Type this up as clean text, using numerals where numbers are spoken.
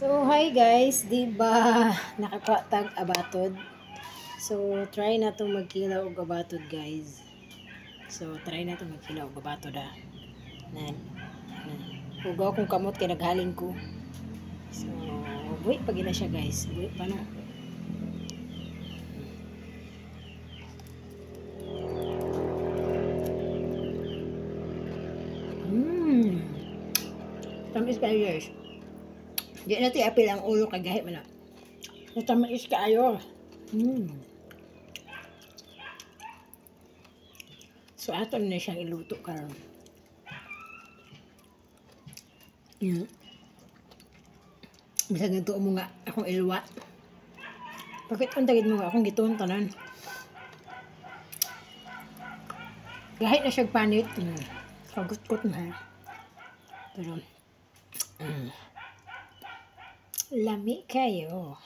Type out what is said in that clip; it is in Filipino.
So, hi guys, di ba nakapatag abatod? So, try na itong magkilaw og abatod guys. So, try na itong magkilaw og abatod na. Hugaw kong kamot kay naghalin ko. So, buhi pa gina siya guys. Buhi pa no. Tamis kayo guys. Di natin apil ang ulo kagahit man na. Tamis kayo. So, ato na siyang iluto karon. Bisa ganito mo nga akong ilwa. Bakit ang tagid mo nga akong gituon tanan? Kahit na siyang panit, kagut-gut na. Pero, lami kayo.